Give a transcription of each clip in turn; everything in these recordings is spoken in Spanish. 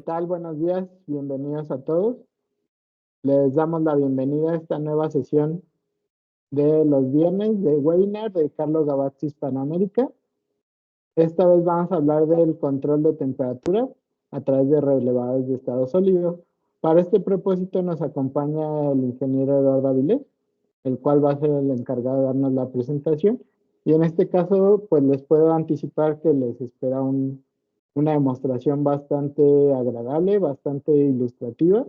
tal? Buenos días, bienvenidos a todos. Les damos la bienvenida a esta nueva sesión de los viernes de webinar de Carlos Gabatz Hispanoamérica. Esta vez vamos a hablar del control de temperatura a través de relevadores de estado sólido. Para este propósito nos acompaña el ingeniero Eduardo Avilés, el cual va a ser el encargado de darnos la presentación. Y en este caso, pues les puedo anticipar que les espera una demostración bastante agradable, bastante ilustrativa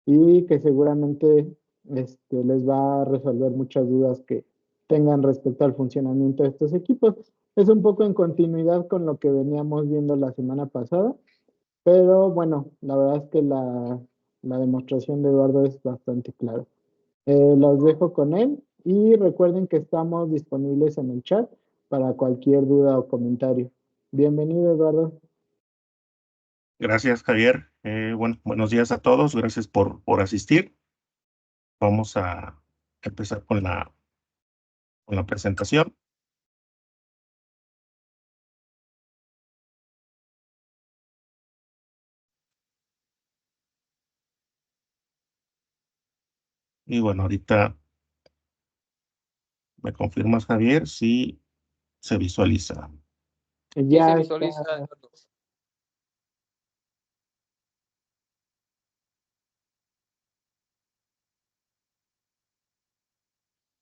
y que seguramente les va a resolver muchas dudas que tengan respecto al funcionamiento de estos equipos. Es un poco en continuidad con lo que veníamos viendo la semana pasada, pero bueno, la verdad es que la demostración de Eduardo es bastante clara. Los dejo con él y recuerden que estamos disponibles en el chat para cualquier duda o comentario. Bienvenido, Eduardo. Gracias, Javier. Buenos días a todos. Gracias por asistir. Vamos a empezar con la presentación. Y bueno, ahorita me confirmas, Javier, si se visualiza. Ya se visualiza.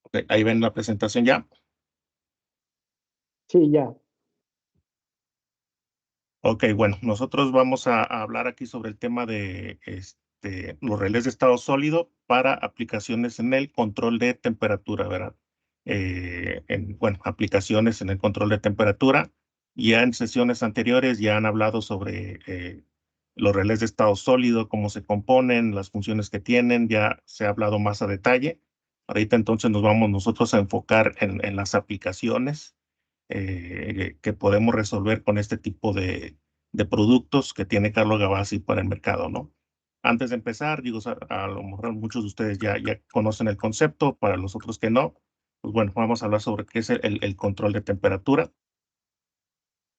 Okay, ahí ven la presentación ya. Sí, ya. Ok, bueno, nosotros vamos a hablar aquí sobre el tema de los relés de estado sólido para aplicaciones en el control de temperatura, ¿verdad? Aplicaciones en el control de temperatura. Ya en sesiones anteriores ya han hablado sobre los relés de estado sólido, cómo se componen, las funciones que tienen, ya se ha hablado más a detalle. Ahorita entonces nos vamos nosotros a enfocar en las aplicaciones que podemos resolver con este tipo de productos que tiene Carlo Gavazzi para el mercado, ¿no? Antes de empezar, digo, a lo mejor muchos de ustedes ya conocen el concepto, para los otros que no, pues bueno, vamos a hablar sobre qué es el control de temperatura.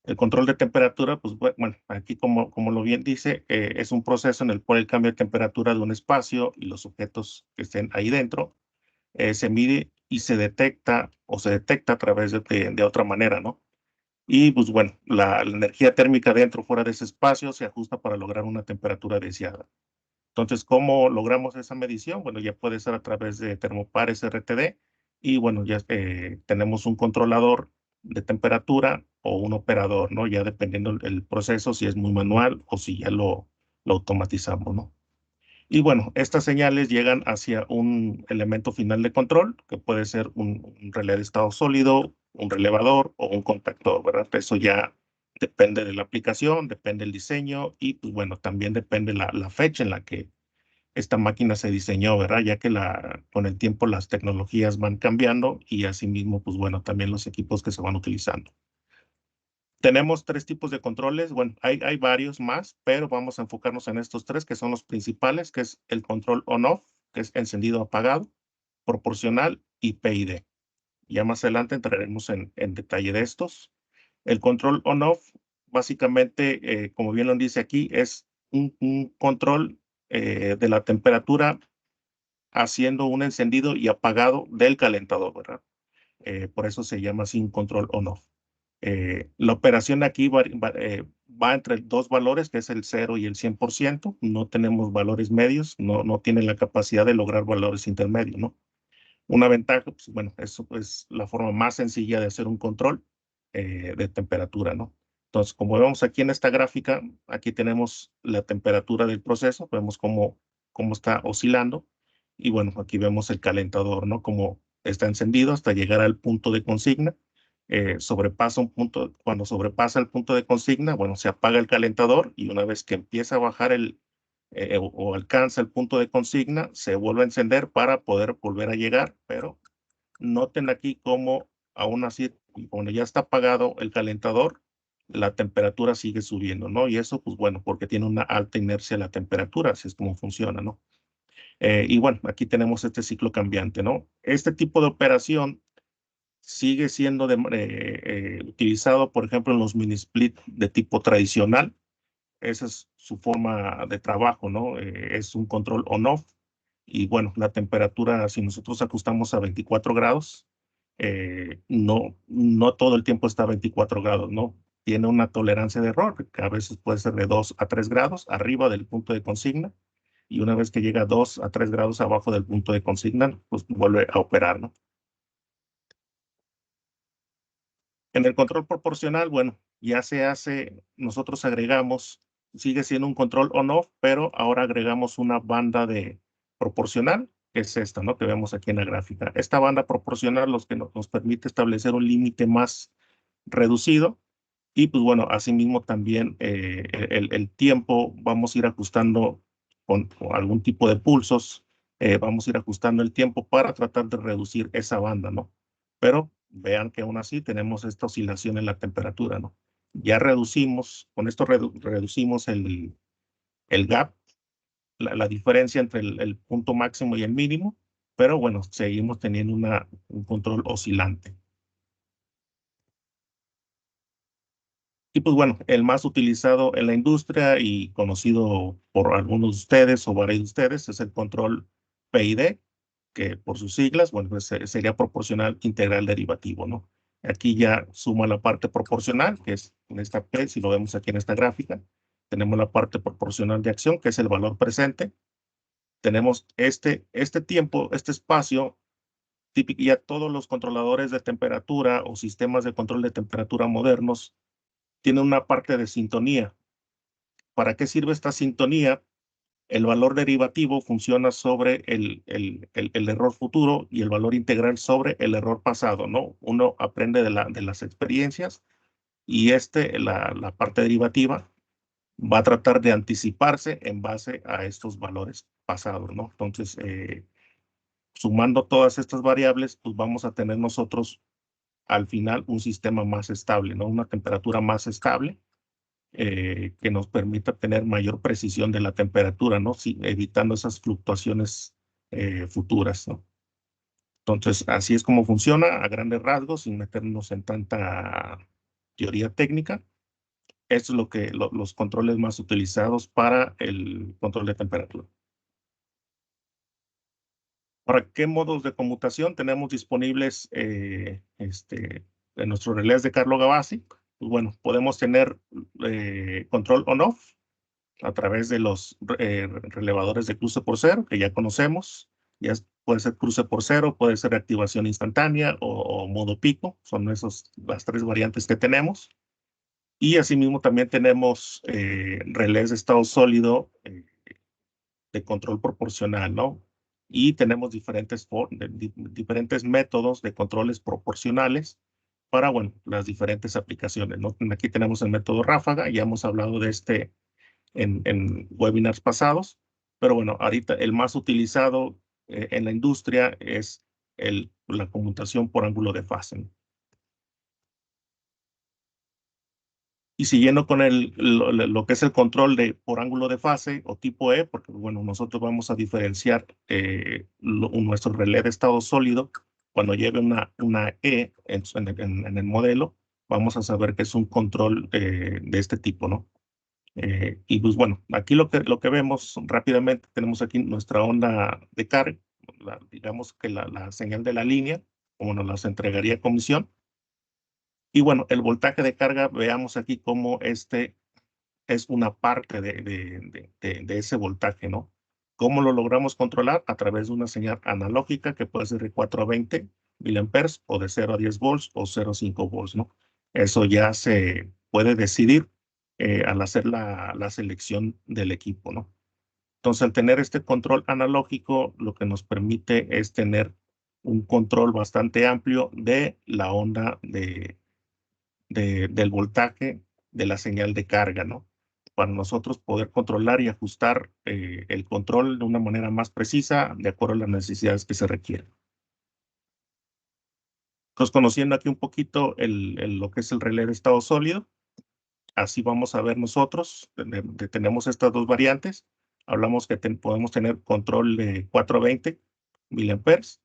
El control de temperatura, pues bueno, aquí como lo bien dice, es un proceso en el cual el cambio de temperatura de un espacio y los objetos que estén ahí dentro se mide y se detecta a través de otra manera, ¿no? Y pues bueno, la energía térmica dentro o fuera de ese espacio se ajusta para lograr una temperatura deseada. Entonces, ¿cómo logramos esa medición? Bueno, ya puede ser a través de termopares RTD y bueno, ya tenemos un controlador de temperatura o un operador, ¿no? Ya dependiendo el proceso, si es muy manual o si ya lo automatizamos, ¿no? Y bueno, estas señales llegan hacia un elemento final de control, que puede ser un relé de estado sólido, un relevador o un contactor, ¿verdad? Eso ya depende de la aplicación, depende del diseño y pues bueno, también depende la fecha en la que esta máquina se diseñó, ¿verdad? Ya que con el tiempo las tecnologías van cambiando y asimismo, pues bueno, también los equipos que se van utilizando. Tenemos tres tipos de controles. Bueno, hay varios más, pero vamos a enfocarnos en estos tres que son los principales, que es el control on-off, que es encendido apagado, proporcional y PID. Ya más adelante entraremos en detalle de estos. El control on-off, básicamente, como bien lo dice aquí, es un control de la temperatura haciendo un encendido y apagado del calentador, ¿verdad? Por eso se llama así un control on-off. La operación aquí va entre dos valores, que es el 0 y el 100%. No tenemos valores medios, no tiene la capacidad de lograr valores intermedios, ¿no? Una ventaja, pues bueno, eso es la forma más sencilla de hacer un control de temperatura, ¿no? Entonces, como vemos aquí en esta gráfica, aquí tenemos la temperatura del proceso, vemos cómo está oscilando. Y bueno, aquí vemos el calentador, ¿no? Como está encendido hasta llegar al punto de consigna. Cuando sobrepasa el punto de consigna, bueno, se apaga el calentador y una vez que empieza a bajar o alcanza el punto de consigna, se vuelve a encender para poder volver a llegar, pero noten aquí cómo aún así, cuando ya está apagado el calentador, la temperatura sigue subiendo, ¿no? Y eso, pues bueno, porque tiene una alta inercia la temperatura, así es como funciona, ¿no? Y bueno, aquí tenemos este ciclo cambiante, ¿no? Este tipo de operación sigue siendo utilizado, por ejemplo, en los mini split de tipo tradicional. esa es su forma de trabajo, ¿no? Es un control on-off. Y bueno, la temperatura, si nosotros ajustamos a 24 grados, no todo el tiempo está a 24 grados, ¿no? Tiene una tolerancia de error, que a veces puede ser de 2 a 3 grados arriba del punto de consigna, y una vez que llega a 2 a 3 grados abajo del punto de consigna, pues vuelve a operar, ¿no? En el control proporcional, bueno, ya se hace, nosotros agregamos, sigue siendo un control on-off, pero ahora agregamos una banda de proporcional, que es esta, ¿no? Que vemos aquí en la gráfica. Esta banda proporcional nos permite establecer un límite más reducido y pues bueno, asimismo también el tiempo vamos a ir ajustando con algún tipo de pulsos, vamos a ir ajustando el tiempo para tratar de reducir esa banda, ¿no? Pero vean que aún así tenemos esta oscilación en la temperatura, ¿no? Ya reducimos, con esto reducimos el gap, la diferencia entre el punto máximo y el mínimo, pero bueno, seguimos teniendo un control oscilante. Y pues bueno, el más utilizado en la industria y conocido por algunos de ustedes o varios de ustedes es el control PID, que por sus siglas, bueno, pues sería proporcional integral derivativo, ¿no? Aquí ya suma la parte proporcional, que es en esta P, si lo vemos aquí en esta gráfica. Tenemos la parte proporcional de acción, que es el valor presente. Tenemos este tiempo, este espacio, típico, ya todos los controladores de temperatura o sistemas de control de temperatura modernos tienen una parte de sintonía. ¿Para qué sirve esta sintonía? El valor derivativo funciona sobre el error futuro y el valor integral sobre el error pasado, ¿no? Uno aprende de las experiencias y la parte derivativa va a tratar de anticiparse en base a estos valores pasados, ¿no? Entonces, sumando todas estas variables, pues vamos a tener nosotros al final un sistema más estable, ¿no? Una temperatura más estable que nos permita tener mayor precisión de la temperatura, ¿no? Sí, evitando esas fluctuaciones futuras, ¿no? Entonces, así es como funciona a grandes rasgos, sin meternos en tanta teoría técnica. Esto es los controles más utilizados para el control de temperatura. ¿Para qué modos de conmutación tenemos disponibles en nuestros relés de Carlo Gavazzi? Pues bueno, podemos tener control on-off a través de los relevadores de cruce por cero, que ya conocemos. Puede ser cruce por cero, puede ser activación instantánea o modo pico. Son las tres variantes que tenemos. Y asimismo también tenemos relés de estado sólido de control proporcional, ¿no? Y tenemos diferentes métodos de controles proporcionales para, bueno, las diferentes aplicaciones, ¿no? Aquí tenemos el método ráfaga, ya hemos hablado de en webinars pasados, pero bueno, ahorita el más utilizado en la industria es la conmutación por ángulo de fase, ¿no? Y siguiendo con lo que es el control por ángulo de fase o tipo E, porque bueno, nosotros vamos a diferenciar nuestro relé de estado sólido. Cuando lleve una E en el modelo, vamos a saber que es un control de este tipo, ¿no? Y pues bueno, aquí lo que vemos rápidamente, tenemos aquí nuestra onda de carga, digamos que la señal de la línea, como nos las entregaría comisión. Y bueno, el voltaje de carga, veamos aquí cómo este es una parte de ese voltaje, ¿no? ¿Cómo lo logramos controlar? A través de una señal analógica que puede ser de 4 a 20 miliamperes o de 0 a 10 volts o 0 a 5 volts, ¿no? Eso ya se puede decidir al hacer la selección del equipo, ¿no? Entonces, al tener este control analógico, lo que nos permite es tener un control bastante amplio de la onda del voltaje de la señal de carga, ¿no? Para nosotros poder controlar y ajustar el control de una manera más precisa de acuerdo a las necesidades que se requieren. Entonces, conociendo aquí un poquito lo que es el relé de estado sólido, así vamos a ver nosotros, tenemos estas dos variantes. Hablamos que podemos tener control de 4 a 20 miliamperes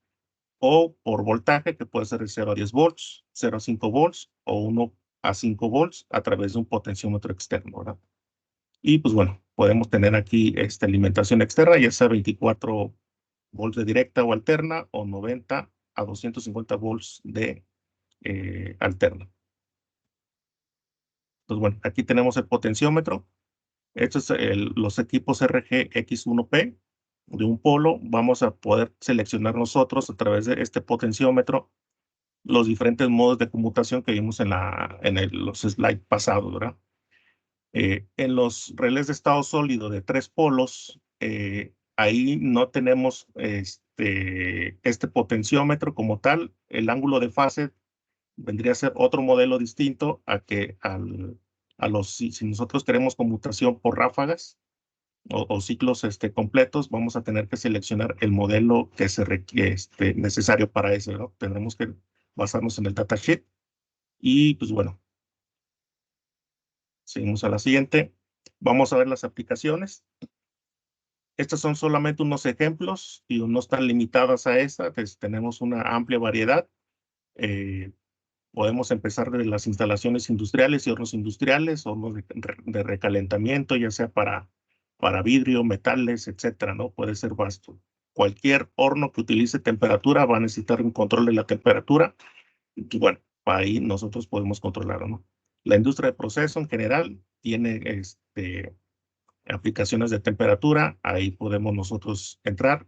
o por voltaje, que puede ser de 0 a 10 volts, 0 a 5 volts o 1 a 5 volts a través de un potenciómetro externo, ¿verdad? Y pues bueno, podemos tener aquí esta alimentación externa, ya sea 24 volts de directa o alterna, o 90 a 250 volts de alterna. Entonces bueno, aquí tenemos el potenciómetro. Estos es los equipos RGX1P de un polo. Vamos a poder seleccionar nosotros a través de este potenciómetro los diferentes modos de conmutación que vimos en los slides pasados, ¿verdad? En los relés de estado sólido de 3 polos, ahí no tenemos este potenciómetro como tal. El ángulo de fase vendría a ser otro modelo distinto si nosotros queremos conmutación por ráfagas o ciclos completos, vamos a tener que seleccionar el modelo que se requiere necesario para eso, ¿no? Tendremos que basarnos en el datasheet. Y pues bueno, seguimos a la siguiente. Vamos a ver las aplicaciones. Estas son solamente unos ejemplos y no están limitadas a esta. Tenemos una amplia variedad. Eh, Podemos empezar de las instalaciones industriales y hornos industriales, hornos de recalentamiento, ya sea para vidrio, metales, etcétera, ¿no? Puede ser vasto. Cualquier horno que utilice temperatura va a necesitar un control de la temperatura. Y bueno, ahí nosotros podemos controlarlo, ¿no? La industria de proceso en general tiene aplicaciones de temperatura, ahí podemos nosotros entrar.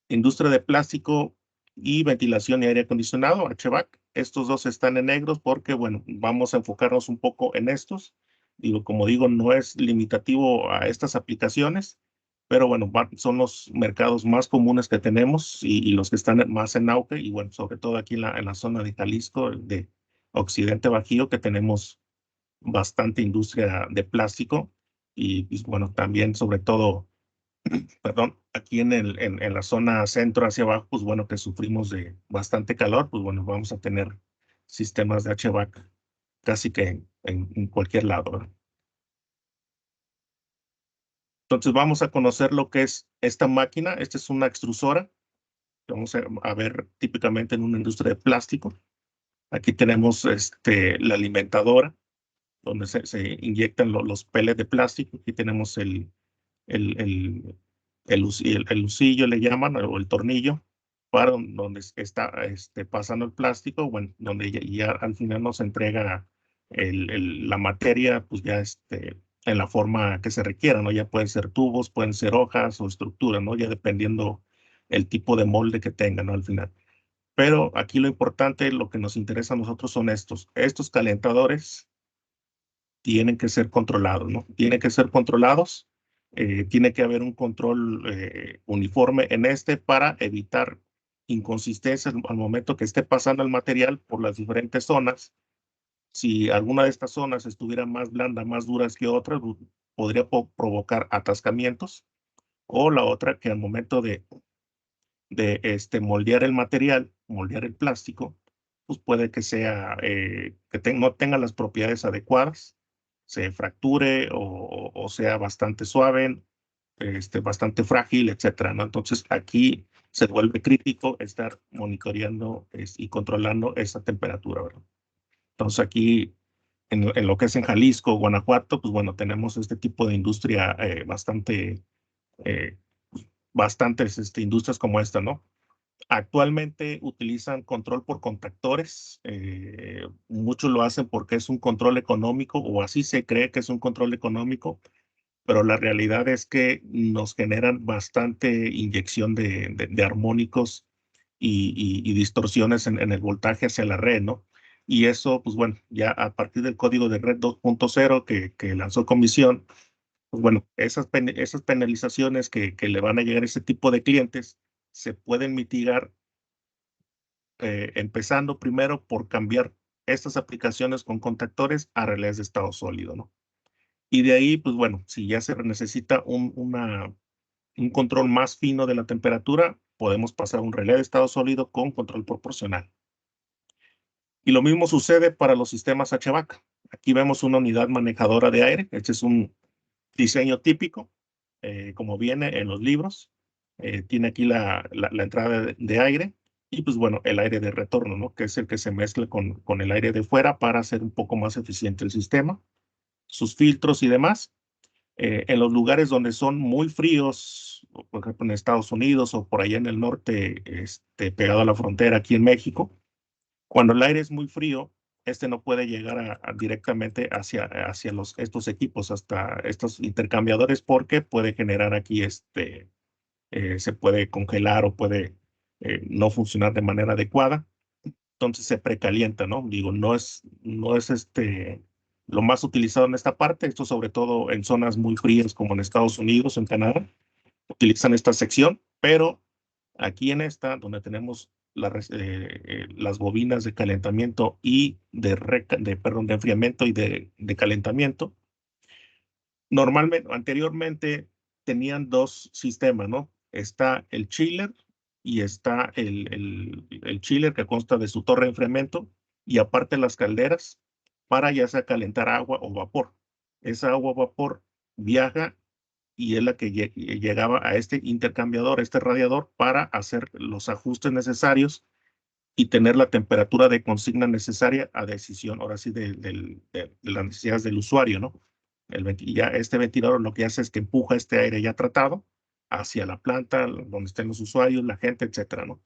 Industria de plástico y ventilación y aire acondicionado, HVAC. Estos dos están en negros porque, bueno, vamos a enfocarnos un poco en estos. Digo, como digo, no es limitativo a estas aplicaciones, pero bueno, son los mercados más comunes que tenemos y los que están más en auge. Y bueno, sobre todo aquí en la zona de Jalisco, de Occidente Bajío, que tenemos bastante industria de plástico y pues, bueno, también sobre todo, perdón, aquí en la zona centro hacia abajo, pues bueno, que sufrimos de bastante calor, pues bueno, vamos a tener sistemas de HVAC casi que en cualquier lado, ¿verdad? Entonces vamos a conocer lo que es esta máquina. Esta es una extrusora que vamos a ver típicamente en una industria de plástico. Aquí tenemos la alimentadora, donde se inyectan los pellets de plástico. Aquí tenemos el, el, el lucillo, le llaman, o el tornillo, para donde está pasando el plástico, bueno, donde ya al final nos entrega la materia, pues ya en la forma que se requiera, ¿no? Ya pueden ser tubos, pueden ser hojas o estructuras, ¿no? Ya dependiendo el tipo de molde que tenga, ¿no? Al final. Pero aquí lo importante, lo que nos interesa a nosotros son estos calentadores tienen que ser controlados, ¿no? Tienen que ser controlados, tiene que haber un control uniforme en para evitar inconsistencias al momento que esté pasando el material por las diferentes zonas. Si alguna de estas zonas estuviera más blanda, más duras que otras, podría provocar atascamientos. O la otra, que al momento de moldear el material, moldear el plástico, pues puede que sea, que no tenga las propiedades adecuadas, se fracture o sea bastante suave, bastante frágil, etcétera, ¿no? Entonces aquí se vuelve crítico estar monitoreando y controlando esa temperatura, ¿verdad? Entonces aquí en lo que es en Jalisco, Guanajuato, pues bueno, tenemos este tipo de industria eh, bastantes industrias como esta, ¿no? Actualmente utilizan control por contactores. Muchos lo hacen porque es un control económico o así se cree que es un control económico, pero la realidad es que nos generan bastante inyección de armónicos y distorsiones en el voltaje hacia la red, ¿no? Y eso, pues bueno, ya a partir del código de red 2.0 que lanzó Comisión, pues bueno, esas penalizaciones que le van a llegar a ese tipo de clientes se pueden mitigar empezando primero por cambiar estas aplicaciones con contactores a relés de estado sólido, ¿no? Y de ahí, pues bueno, si ya se necesita un control más fino de la temperatura, podemos pasar a un relé de estado sólido con control proporcional. Y lo mismo sucede para los sistemas HVAC. Aquí vemos una unidad manejadora de aire. Este es un diseño típico, como viene en los libros. Tiene aquí la entrada de aire y pues bueno, el aire de retorno, ¿no? Que es el que se mezcla con el aire de fuera para hacer un poco más eficiente el sistema, sus filtros y demás. En los lugares donde son muy fríos, por ejemplo en Estados Unidos o por allá en el norte, pegado a la frontera aquí en México, cuando el aire es muy frío, no puede llegar directamente hacia estos equipos, hasta estos intercambiadores, porque puede generar aquí, se puede congelar o puede no funcionar de manera adecuada. Entonces se precalienta, ¿no? Digo, no es lo más utilizado en esta parte, esto sobre todo en zonas muy frías como en Estados Unidos, en Canadá, utilizan esta sección, pero aquí en esta, donde tenemos las bobinas de calentamiento y perdón, de enfriamiento y de calentamiento, anteriormente tenían dos sistemas, ¿no? Está el chiller y está el chiller que consta de su torre de enfriamiento y aparte las calderas para ya sea calentar agua o vapor. Esa agua o vapor viaja y es la que llegaba a este intercambiador, este radiador, para hacer los ajustes necesarios y tener la temperatura de consigna necesaria a decisión, ahora sí, de las necesidades del usuario, ¿no? Ya este ventilador lo que hace es que empuja este aire ya tratado hacia la planta, donde estén los usuarios, la gente, etcétera, ¿no?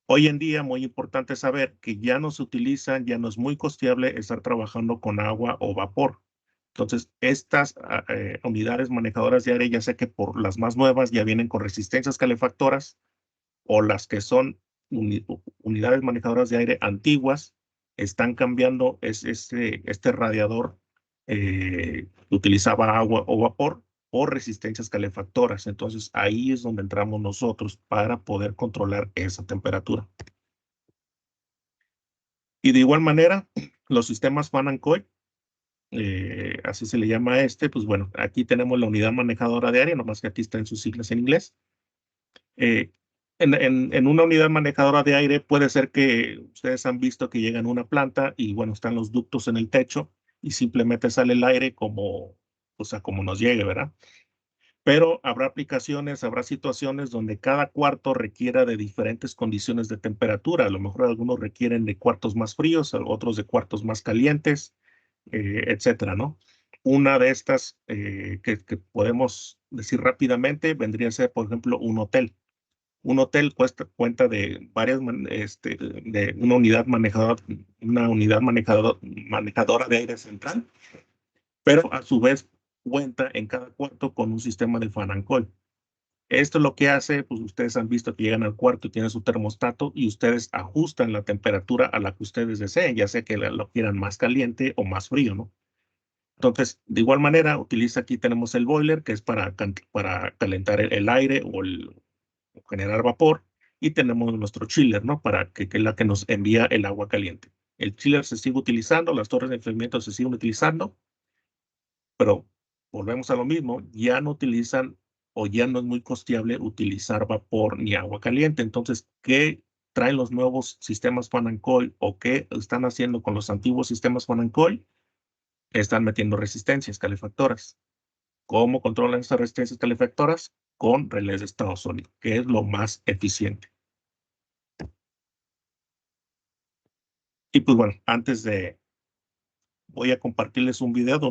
Hoy en día, muy importante saber que ya no se utilizan, ya no es muy costeable estar trabajando con agua o vapor. Entonces, estas unidades manejadoras de aire, ya sea que por las más nuevas ya vienen con resistencias calefactoras, o las que son unidades manejadoras de aire antiguas, están cambiando este radiador que utilizaba agua o vapor por resistencias calefactoras. Entonces ahí es donde entramos nosotros para poder controlar esa temperatura. Y de igual manera, los sistemas fan and coil, así se le llama pues bueno, aquí tenemos la unidad manejadora de aire, nomás que aquí está en sus siglas en inglés. Eh, en una unidad manejadora de aire puede ser que ustedes han visto que llegan a una planta y bueno, están los ductos en el techo y simplemente sale el aire como, o sea, como nos llegue, ¿verdad? Pero habrá aplicaciones, habrá situaciones donde cada cuarto requiera de diferentes condiciones de temperatura. A lo mejor algunos requieren de cuartos más fríos, otros de cuartos más calientes, etcétera, ¿no? Una de estas que podemos decir rápidamente vendría a ser, por ejemplo, un hotel. Un hotel cuenta de de una unidad manejadora de aire central, pero a su vez cuenta en cada cuarto con un sistema de fan and coil. Esto es lo que hace, pues ustedes han visto que llegan al cuarto y tienen su termostato y ustedes ajustan la temperatura a la que ustedes deseen, ya sea que lo quieran más caliente o más frío, ¿no? Entonces, de igual manera, aquí tenemos el boiler, que es para calentar el aire o generar vapor, y tenemos nuestro chiller, ¿no? Que es la que nos envía el agua caliente. El chiller se sigue utilizando, las torres de enfriamiento se siguen utilizando, pero volvemos a lo mismo, ya no utilizan o ya no es muy costeable utilizar vapor ni agua caliente. Entonces, ¿qué traen los nuevos sistemas fan and coil o qué están haciendo con los antiguos sistemas fan and coil? Están metiendo resistencias calefactoras. ¿Cómo controlan estas resistencias calefactoras? Con relés de estado sólido, que es lo más eficiente. Y pues bueno, voy a compartirles un video de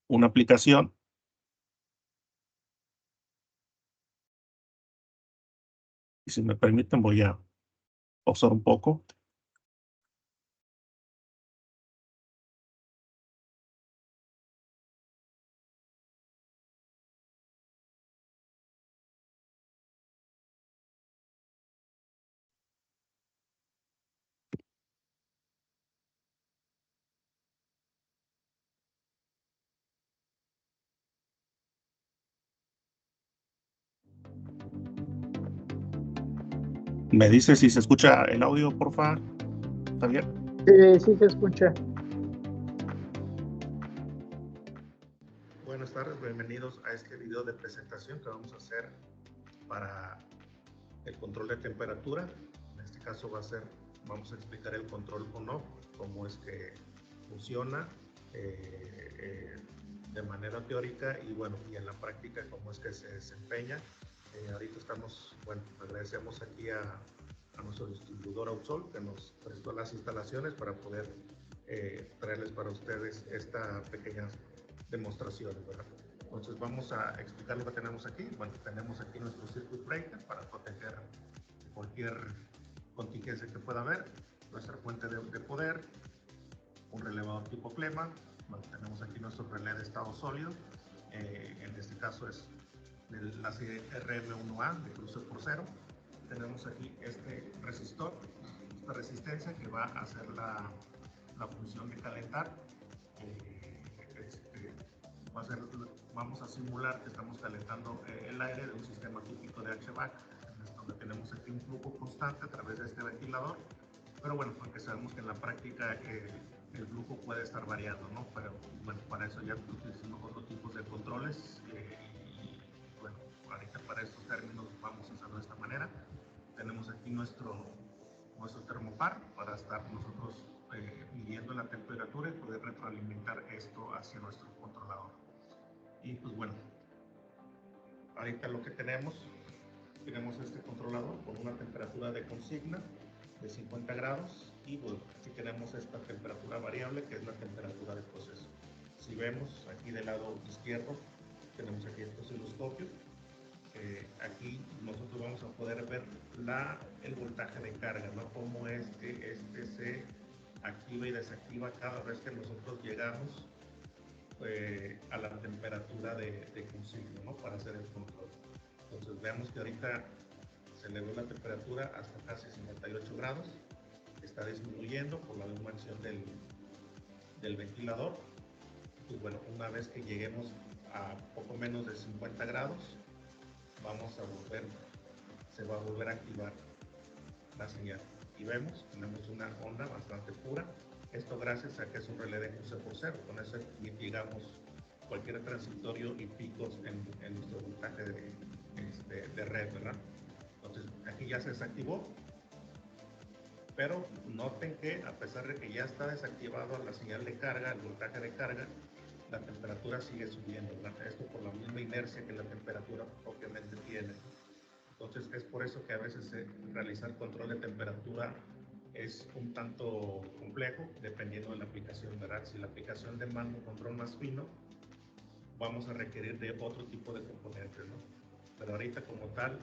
una aplicación. Y si me permiten, voy a pausar un poco. ¿Me dice si se escucha el audio, por favor? ¿Está bien? Sí se escucha. Buenas tardes, bienvenidos a este video de presentación que vamos a hacer para el control de temperatura. En este caso vamos a explicar el control on-off, cómo es que funciona de manera teórica y bueno, y en la práctica cómo es que se desempeña. Ahorita agradecemos aquí a nuestro distribuidor Auxol que nos prestó las instalaciones para poder traerles para ustedes esta pequeña demostración, ¿verdad? Entonces vamos a explicar lo que tenemos aquí. Bueno, tenemos aquí nuestro circuit breaker para proteger cualquier contingencia que pueda haber, nuestra fuente de poder, un relevador tipo Clema. Bueno, tenemos aquí nuestro relé de estado sólido, en este caso es la serie RM1A de cruce por cero. Tenemos aquí este resistor, esta resistencia que va a hacer la función de calentar. Vamos a simular que estamos calentando el aire de un sistema típico de HVAC, donde tenemos aquí un flujo constante a través de este ventilador. Pero bueno, aunque sabemos que en la práctica el flujo puede estar variando, ¿no? Pero bueno, para eso ya utilizamos otros tipos de controles. Y bueno, ahorita para estos términos vamos a hacerlo de esta manera. Tenemos aquí nuestro termopar para estar nosotros midiendo la temperatura y poder retroalimentar esto hacia nuestro controlador. Y pues bueno, ahorita lo que tenemos este controlador con una temperatura de consigna de 50 grados y bueno, aquí tenemos esta temperatura variable que es la temperatura de proceso. Si vemos aquí del lado izquierdo tenemos aquí el osciloscopio. Aquí nosotros vamos a poder ver el voltaje de carga, ¿no? Cómo es que este se activa y desactiva cada vez que nosotros llegamos a la temperatura de consigna, ¿no? Para hacer el control. Entonces veamos que ahorita se elevó la temperatura hasta casi 58 grados, está disminuyendo por la misma acción del ventilador. Y bueno, una vez que lleguemos a poco menos de 50 grados, se va a volver a activar la señal. Y vemos, tenemos una onda bastante pura. Esto gracias a que es un relé de cruce por cero. Con eso mitigamos cualquier transitorio y picos en nuestro voltaje de red, ¿verdad? Entonces aquí ya se desactivó, pero noten que a pesar de que ya está desactivado la señal de carga, el voltaje de carga, la temperatura sigue subiendo, ¿verdad? Esto por la misma inercia que la temperatura propiamente tiene. Entonces es por eso que a veces realizar control de temperatura es un tanto complejo dependiendo de la aplicación, ¿verdad? Si la aplicación demanda un control más fino, vamos a requerir de otro tipo de componentes, ¿no? Pero ahorita como tal,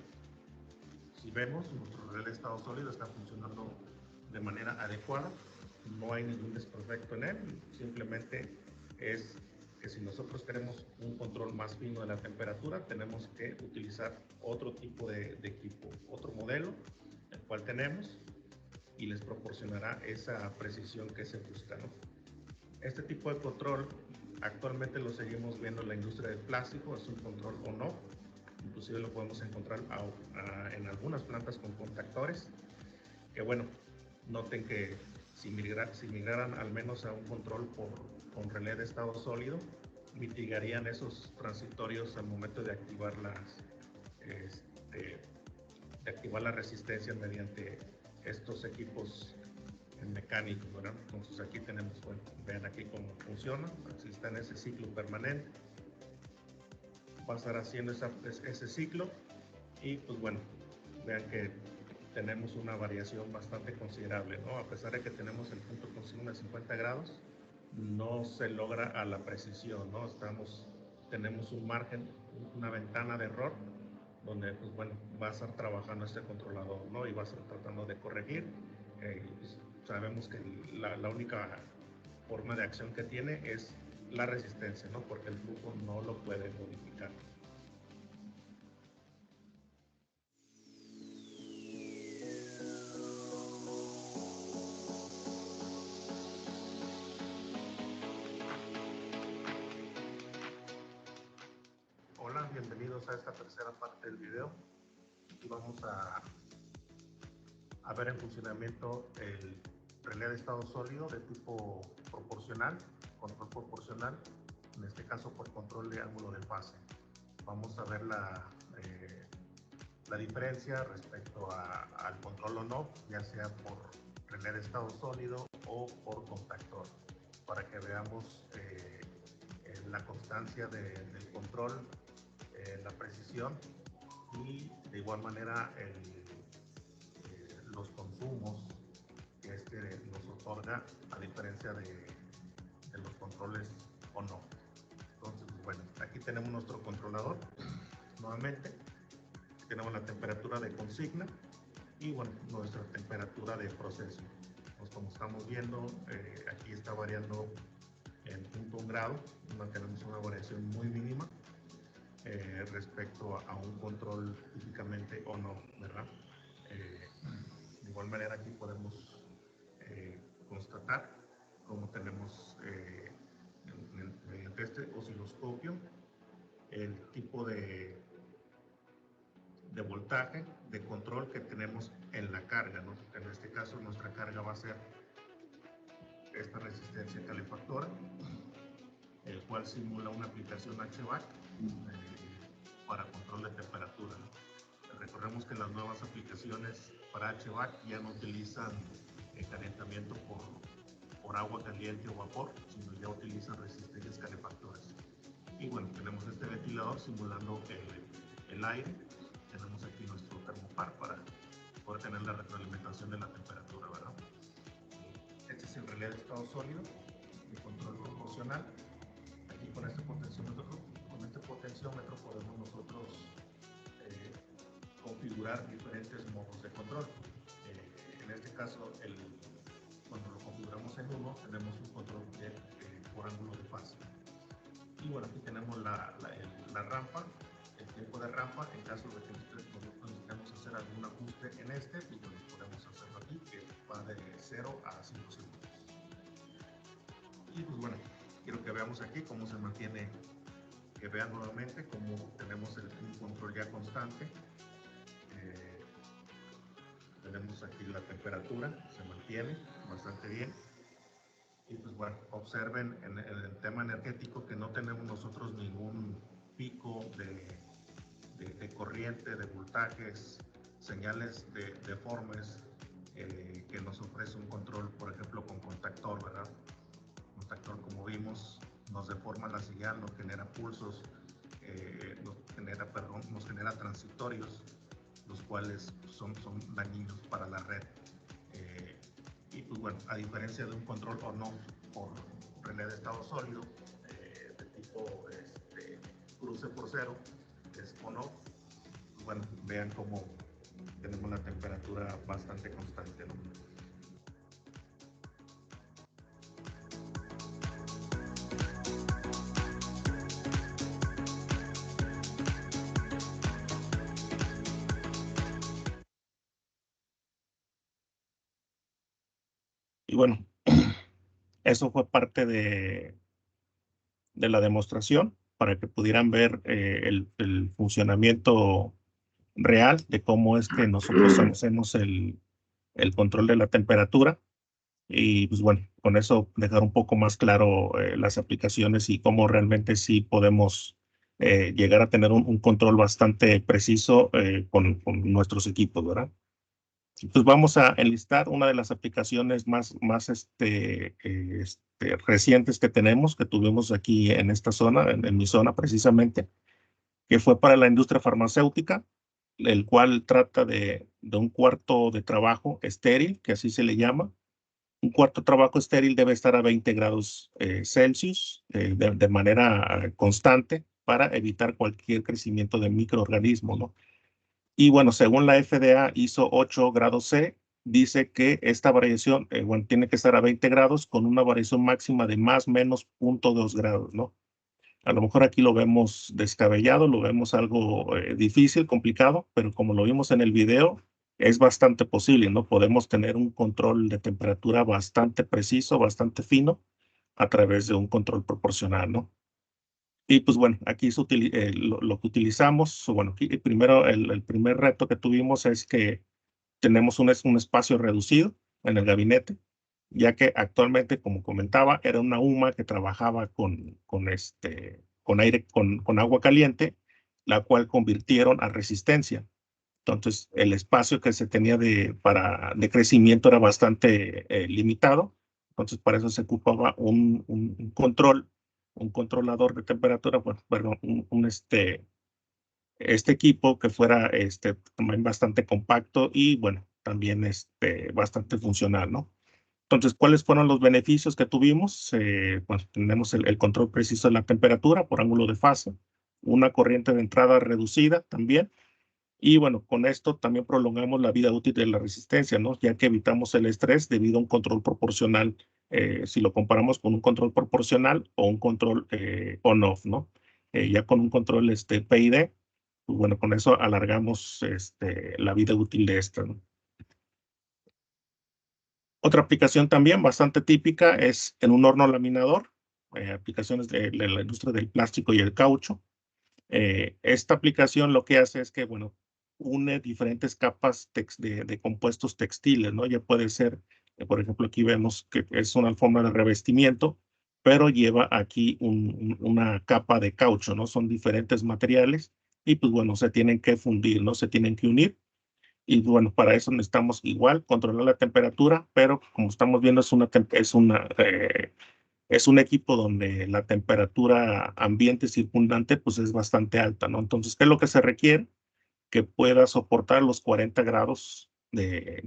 si vemos, nuestro relé de estado sólido está funcionando de manera adecuada, no hay ningún desperfecto en él, simplemente es que si nosotros queremos un control más fino de la temperatura, tenemos que utilizar otro tipo de equipo, otro modelo, el cual tenemos, y les proporcionará esa precisión que se busca, ¿no? Este tipo de control actualmente lo seguimos viendo en la industria del plástico, es un control on-off, inclusive lo podemos encontrar en algunas plantas con contactores, que bueno, noten que si migraran al menos a un control con relé de estado sólido, mitigarían esos transitorios al momento de activar la resistencia mediante estos equipos mecánicos, ¿verdad? Entonces aquí tenemos, bueno, vean aquí cómo funciona, así está en ese ciclo permanente, va a estar haciendo ese ciclo y pues bueno, vean que tenemos una variación bastante considerable, ¿no? A pesar de que tenemos el punto de consigna de 50 grados, no se logra a la precisión, ¿no? Tenemos un margen, una ventana de error, donde, pues bueno, va a estar trabajando este controlador, ¿no? Y va a estar tratando de corregir. Pues, sabemos que la única forma de acción que tiene es la resistencia, ¿no? Porque el flujo no lo puede modificar. Hola, bienvenidos a esta tercera parte del video y vamos a ver en funcionamiento el relé de estado sólido de tipo proporcional, control proporcional, en este caso por control de ángulo de fase. Vamos a ver la diferencia respecto al control on-off, ya sea por relé de estado sólido o por contactor, para que veamos la constancia del control, la precisión y de igual manera los consumos que nos otorga, a diferencia de los controles o no. Entonces, bueno, aquí tenemos nuestro controlador. Nuevamente, tenemos la temperatura de consigna y bueno, nuestra temperatura de proceso. Pues como estamos viendo, aquí está variando en 0.1 grado. Tenemos una variación muy mínima respecto a un control típicamente o no, ¿verdad? De igual manera aquí podemos constatar cómo tenemos mediante este osciloscopio el tipo de voltaje de control que tenemos en la carga, ¿no? En este caso nuestra carga va a ser esta resistencia calefactora, el cual simula una aplicación HVAC para control de temperatura, ¿no? Recordemos que las nuevas aplicaciones para HVAC ya no utilizan calentamiento por agua caliente o vapor, sino ya utilizan resistencias calefactoras. Y bueno, tenemos este ventilador simulando el aire. Tenemos aquí nuestro termopar para poder tener la retroalimentación de la temperatura, ¿verdad? Este es el relé de estado sólido de control proporcional. Aquí con este potenciómetro podemos nosotros configurar diferentes modos de control. En este caso, cuando lo configuramos en uno, tenemos un control por ángulo de fase. Y bueno, aquí tenemos la rampa, el tiempo de rampa, en caso de que nosotros necesitemos hacer algún ajuste en pues bueno, podemos hacerlo aquí, que va de 0 a 5 segundos. Y pues bueno, quiero que veamos aquí cómo se mantiene, que vean nuevamente cómo tenemos un control ya constante. Tenemos aquí la temperatura, se mantiene bastante bien. Y pues bueno, observen en el tema energético que no tenemos nosotros ningún pico de corriente, de voltajes, señales deformes que nos ofrece un control, por ejemplo, con contactor, ¿verdad? Contactor, como vimos, nos deforma la señal, nos genera pulsos, nos genera transitorios, los cuales son dañinos para la red. Y pues bueno, a diferencia de un control on-off por relé de estado sólido, de tipo cruce por cero, es on-off, pues bueno, vean cómo tenemos la temperatura bastante constante, ¿no? Y bueno, eso fue parte de la demostración para que pudieran ver el funcionamiento real de cómo es que nosotros hacemos el control de la temperatura. Y pues bueno, con eso dejar un poco más claro las aplicaciones y cómo realmente sí podemos llegar a tener un control bastante preciso con nuestros equipos, ¿verdad? Pues vamos a enlistar una de las aplicaciones más recientes que tenemos, que tuvimos aquí en esta zona, en mi zona precisamente, que fue para la industria farmacéutica, el cual trata de un cuarto de trabajo estéril, que así se le llama. Un cuarto de trabajo estéril debe estar a 20 grados Celsius de manera constante para evitar cualquier crecimiento de microorganismos, ¿no? Y bueno, según la FDA ISO 8 grados C, dice que esta variación bueno, tiene que estar a 20 grados con una variación máxima de más o menos 0.2 grados, ¿no? A lo mejor aquí lo vemos descabellado, lo vemos algo difícil, complicado, pero como lo vimos en el video, es bastante posible, ¿no? Podemos tener un control de temperatura bastante preciso, bastante fino, a través de un control proporcional, ¿no? Y pues bueno, aquí lo que utilizamos, bueno, aquí primero el primer reto que tuvimos es que tenemos un espacio reducido en el gabinete, ya que actualmente, como comentaba, era una UMA que trabajaba con aire, con agua caliente, la cual convirtieron a resistencia. Entonces, el espacio que se tenía de crecimiento era bastante limitado. Entonces, para eso se ocupaba un controlador de temperatura, bueno, perdón, este equipo que fuera también bastante compacto y bueno, también bastante funcional, ¿no? Entonces, ¿cuáles fueron los beneficios que tuvimos? Pues tenemos el control preciso de la temperatura por ángulo de fase, una corriente de entrada reducida también. Y bueno, con esto también prolongamos la vida útil de la resistencia, ¿no? Ya que evitamos el estrés debido a un control proporcional, si lo comparamos con un control proporcional o un control on-off, ¿no? Ya con un control PID, pues bueno, con eso alargamos la vida útil de esta, ¿no? Otra aplicación también bastante típica es en un horno laminador, aplicaciones de la industria del plástico y el caucho. Esta aplicación lo que hace es que, bueno, une diferentes capas de compuestos textiles, ¿no? Ya puede ser, por ejemplo, aquí vemos que es una alfombra de revestimiento, pero lleva aquí una capa de caucho, ¿no? Son diferentes materiales y, pues bueno, se tienen que fundir, ¿no? Se tienen que unir. Y bueno, para eso necesitamos igual controlar la temperatura, pero como estamos viendo es un equipo donde la temperatura ambiente circundante pues es bastante alta, ¿no? Entonces, ¿qué es lo que se requiere? Que pueda soportar los 40 grados de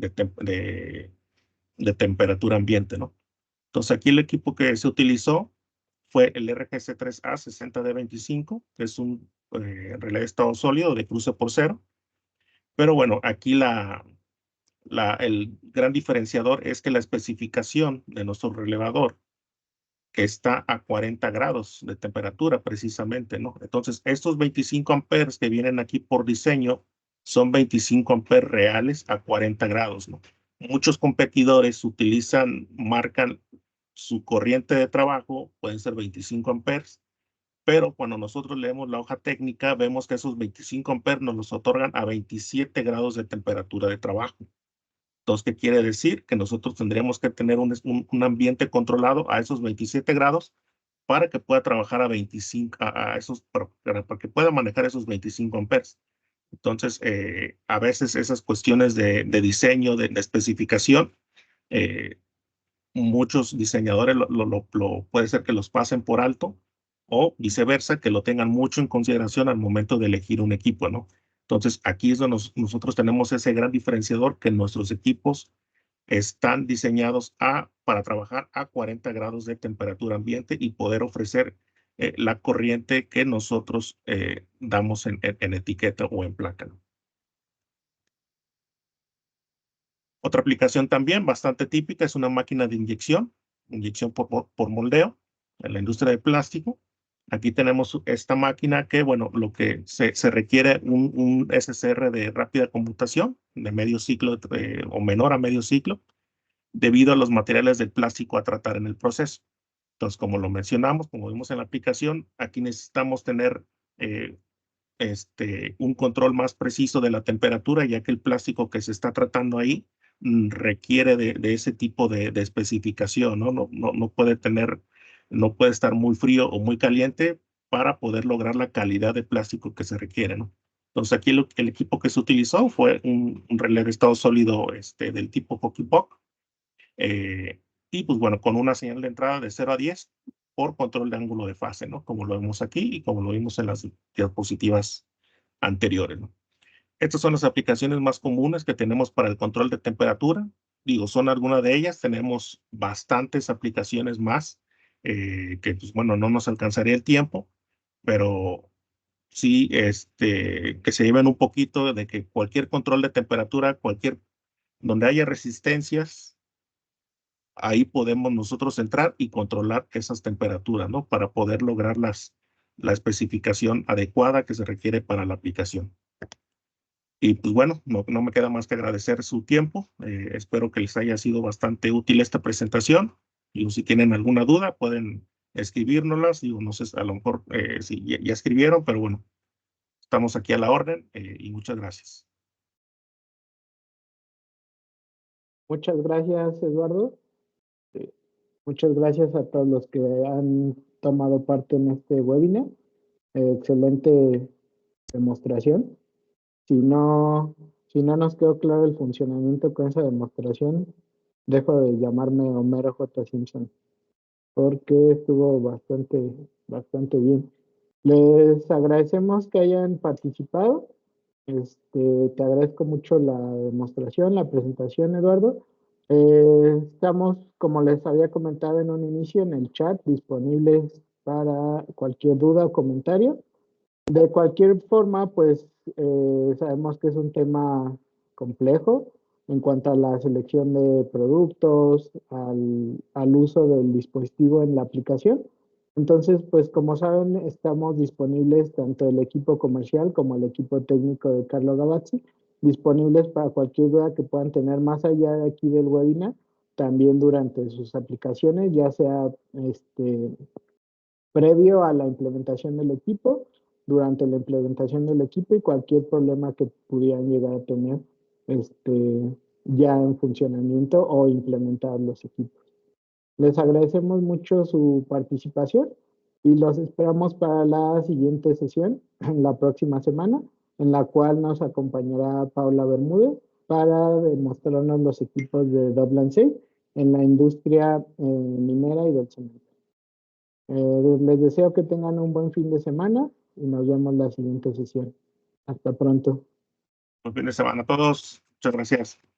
temperatura ambiente, ¿no? Entonces, aquí el equipo que se utilizó fue el RGC3A 60D25, que es un relé de estado sólido de cruce por cero. Pero bueno, aquí el gran diferenciador es que la especificación de nuestro relevador que está a 40 grados de temperatura precisamente, ¿no? Entonces, estos 25 amperes que vienen aquí por diseño son 25 amperes reales a 40 grados, ¿no? Muchos competidores marcan su corriente de trabajo, pueden ser 25 amperes, pero cuando nosotros leemos la hoja técnica, vemos que esos 25 amperes nos los otorgan a 27 grados de temperatura de trabajo. Entonces, ¿qué quiere decir? Que nosotros tendríamos que tener un ambiente controlado a esos 27 grados para que pueda trabajar a 25, para que pueda manejar esos 25 amperes. Entonces, a veces esas cuestiones de diseño, de especificación, eh, muchos diseñadores puede ser que los pasen por alto o viceversa, que lo tengan mucho en consideración al momento de elegir un equipo, ¿no? Entonces, aquí es donde nosotros tenemos ese gran diferenciador que nuestros equipos están diseñados para trabajar a 40 grados de temperatura ambiente y poder ofrecer la corriente que nosotros damos en etiqueta o en placa, ¿no? Otra aplicación también bastante típica es una máquina de inyección por moldeo en la industria del plástico. Aquí tenemos esta máquina que, bueno, lo que se requiere un SCR de rápida conmutación, de medio ciclo o menor a medio ciclo, debido a los materiales del plástico a tratar en el proceso. Entonces, como lo mencionamos, como vimos en la aplicación, aquí necesitamos tener eh, un control más preciso de la temperatura, ya que el plástico que se está tratando ahí requiere de ese tipo de especificación, ¿no? No no puede estar muy frío o muy caliente para poder lograr la calidad de plástico que se requiere, ¿no? Entonces aquí el equipo que se utilizó fue un relé de estado sólido del tipo Hockey Puck, y pues bueno, con una señal de entrada de 0 a 10 por control de ángulo de fase, ¿no? Como lo vemos aquí y como lo vimos en las diapositivas anteriores, ¿no? Estas son las aplicaciones más comunes que tenemos para el control de temperatura. Digo, son algunas de ellas. Tenemos bastantes aplicaciones más que, pues bueno, no nos alcanzaría el tiempo, pero sí, que se lleven un poquito de que cualquier control de temperatura, donde haya resistencias, ahí podemos nosotros entrar y controlar esas temperaturas, ¿no? Para poder lograr la especificación adecuada que se requiere para la aplicación. Y pues bueno, no me queda más que agradecer su tiempo. Espero que les haya sido bastante útil esta presentación. Y si tienen alguna duda, pueden escribírnoslas. Digo, no sé, a lo mejor si ya escribieron, pero bueno, estamos aquí a la orden y muchas gracias. Muchas gracias, Eduardo. Muchas gracias a todos los que han tomado parte en este webinar. Excelente demostración. Si no nos quedó claro el funcionamiento con esa demostración, dejo de llamarme Homero J. Simpson, porque estuvo bastante bien. Les agradecemos que hayan participado. Te agradezco mucho la demostración, la presentación, Eduardo. Estamos, como les había comentado en un inicio, en el chat disponibles para cualquier duda o comentario. De cualquier forma, pues sabemos que es un tema complejo en cuanto a la selección de productos, al uso del dispositivo en la aplicación. Entonces, pues como saben, estamos disponibles tanto el equipo comercial como el equipo técnico de Carlo Gavazzi, disponibles para cualquier duda que puedan tener más allá de aquí del webinar, también durante sus aplicaciones, ya sea previo a la implementación del equipo, durante la implementación del equipo y cualquier problema que pudieran llegar a tener ya en funcionamiento o implementar los equipos. Les agradecemos mucho su participación y los esperamos para la siguiente sesión, la próxima semana, en la cual nos acompañará Paula Bermúdez para demostrarnos los equipos de Double and Safe en la industria minera y del cemento. Les deseo que tengan un buen fin de semana y nos vemos la siguiente sesión. Hasta pronto. Buen fin de semana a todos. Muchas gracias.